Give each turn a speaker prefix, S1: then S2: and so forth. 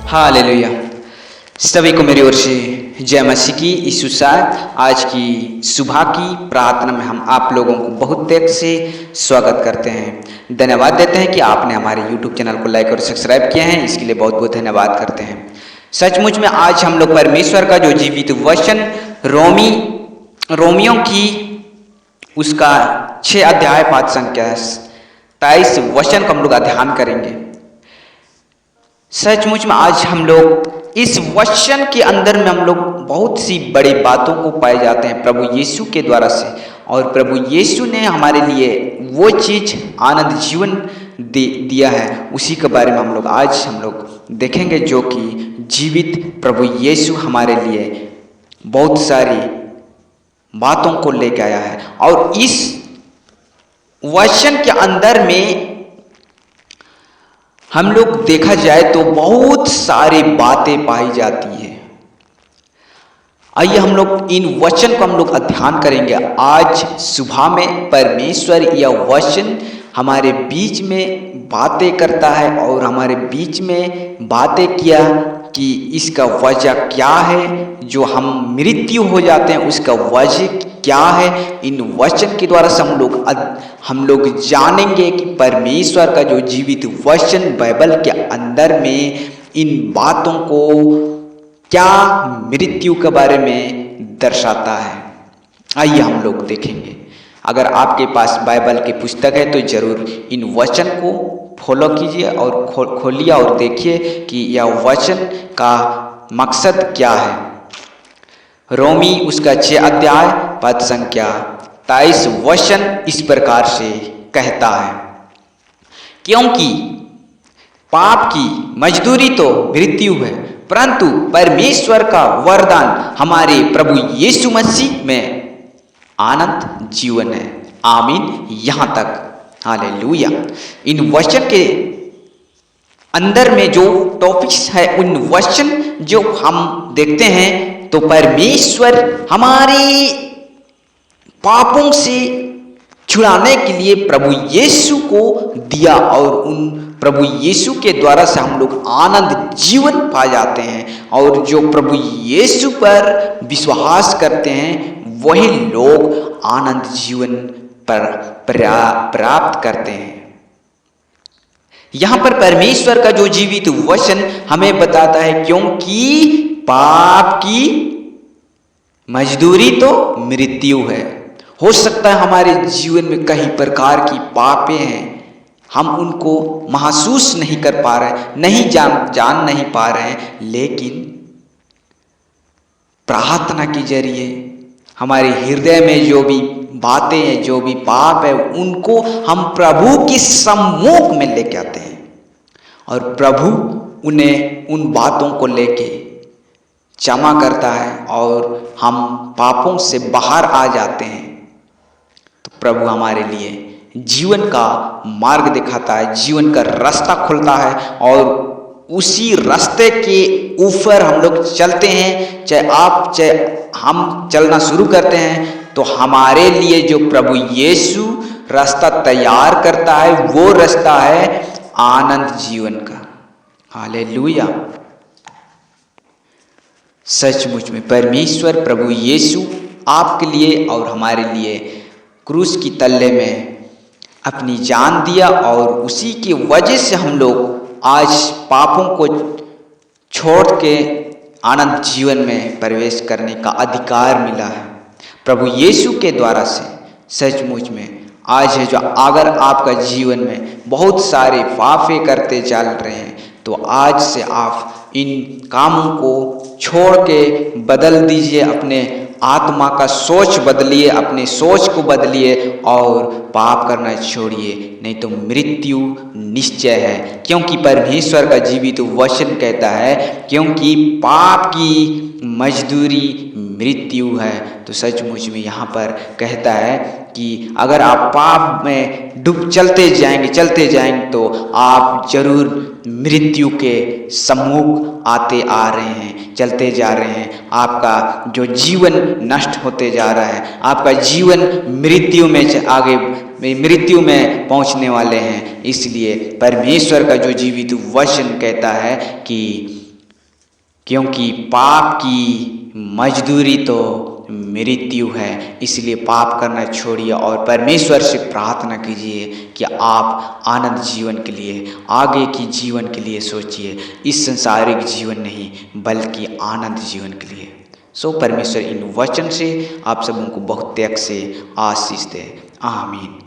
S1: Hallelujah. सभी को मेरी ओर से जय मसीह की। इस सुसाद आज की सुबह की प्रार्थना में हम आप लोगों को बहुत देर से स्वागत करते हैं। धन्यवाद देते हैं कि आपने हमारे YouTube चैनल को लाइक और सब्सक्राइब किया है, इसके लिए बहुत बहुत धन्यवाद करते हैं। सचमुच में आज हम लोग परमेश्वर का जो जीवित वचन रोमियों की उसका 6 अध्याय 5 संख्या 23 वचन को हम लोग ध्यान करेंगे। सचमुच में आज हम लोग इस वचन के अंदर में हम लोग बहुत सी बड़ी बातों को पाए जाते हैं प्रभु यीशु के द्वारा से, और प्रभु यीशु ने हमारे लिए वो चीज आनंद जीवन दिया है, उसी के बारे में हम लोग देखेंगे, जो कि जीवित प्रभु यीशु हमारे लिए बहुत सारी बातों को लेकर आया है। और इस वचन के अंदर में हम लोग देखा जाए तो बहुत सारी बातें पाई जाती है। आइए हम लोग इन वचन को हम लोग अध्ययन करेंगे। आज सुबह में परमेश्वर यह वचन हमारे बीच में बातें करता है और हमारे बीच में बातें किया कि इसका वजह क्या है, जो हम मृत्यु हो जाते हैं उसका वजह क्या है। इन वचन के द्वारा से हम लोग जानेंगे कि परमेश्वर का जो जीवित वचन बाइबल के अंदर में इन बातों को क्या मृत्यु के बारे में दर्शाता है। आइए हम लोग देखेंगे। अगर आपके पास बाइबल की पुस्तक है तो जरूर इन वचन को फॉलो कीजिए और खोलिए और देखिए कि यह वचन का मकसद क्या है। रोमी उसका 6 अध्याय पद संख्या 23 वचन इस प्रकार से कहता है, क्योंकि पाप की मजदूरी तो मृत्यु है, परंतु परमेश्वर का वरदान हमारे प्रभु यीशु मसीह में आनंद जीवन है। आमीन। यहां तक हालेलुया। इन वचन के अंदर में जो टॉपिक्स है, उन वचन जो हम देखते हैं तो परमेश्वर हमारे पापों से छुड़ाने के लिए प्रभु यीशु को दिया, और उन प्रभु यीशु के द्वारा से हम लोग आनंद जीवन पा जाते हैं। और जो प्रभु यीशु पर विश्वास करते हैं वही लोग आनंद जीवन पर प्राप्त करते हैं। यहां पर परमेश्वर का जो जीवित वचन हमें बताता है, क्योंकि पाप की मजदूरी तो मृत्यु है। हो सकता है हमारे जीवन में कई प्रकार की पापें हैं, हम उनको महसूस नहीं कर पा रहे, नहीं जान नहीं पा रहे हैं, लेकिन प्रार्थना के जरिए हमारे हृदय में जो भी बातें हैं, जो भी पाप है, उनको हम प्रभु के सम्मुख में लेके आते हैं और प्रभु उन्हें उन बातों को लेके क्षमा करता है और हम पापों से बाहर आ जाते हैं। तो प्रभु हमारे लिए जीवन का मार्ग दिखाता है, जीवन का रास्ता खुलता है, और उसी रास्ते के ऊपर हम लोग चलते हैं। चाहे हम चलना शुरू करते हैं तो हमारे लिए जो प्रभु यीशु रास्ता तैयार करता है, वो रास्ता है आनंद जीवन का। हालेलुया। सचमुच में परमेश्वर प्रभु यीशु आपके लिए और हमारे लिए क्रूस की तल्ले में अपनी जान दिया, और उसी की वजह से हम लोग आज पापों को छोड़ के आनंद जीवन में प्रवेश करने का अधिकार मिला है प्रभु यीशु के द्वारा से। सचमुच में आज है जो अगर आपका जीवन में बहुत सारे पापे करते चल रहे हैं, तो आज से आप इन कामों को छोड़ के बदल दीजिए, अपने आत्मा का सोच बदलिए, अपने सोच को बदलिए और पाप करना छोड़िए, नहीं तो मृत्यु निश्चय है। क्योंकि परमेश्वर का जीवित वचन कहता है, क्योंकि पाप की मजदूरी मृत्यु है। तो सचमुच में यहाँ पर कहता है कि अगर आप पाप में चलते जाएंगे तो आप जरूर मृत्यु के सम्मुख आते आ रहे हैं, चलते जा रहे हैं। आपका जो जीवन नष्ट होते जा रहा है, आपका जीवन मृत्यु में पहुंचने वाले हैं। इसलिए परमेश्वर का जो जीवित वचन कहता है कि क्योंकि पाप की मजदूरी तो मृत्यु है। इसलिए पाप करना छोड़िए और परमेश्वर से प्रार्थना कीजिए कि आप आनंद जीवन के लिए, आगे की जीवन के लिए सोचिए, इस संसारिक जीवन नहीं बल्कि आनंद जीवन के लिए। परमेश्वर इन वचन से आप सबों को बहुत त्याग से आशीष दे। आमीन।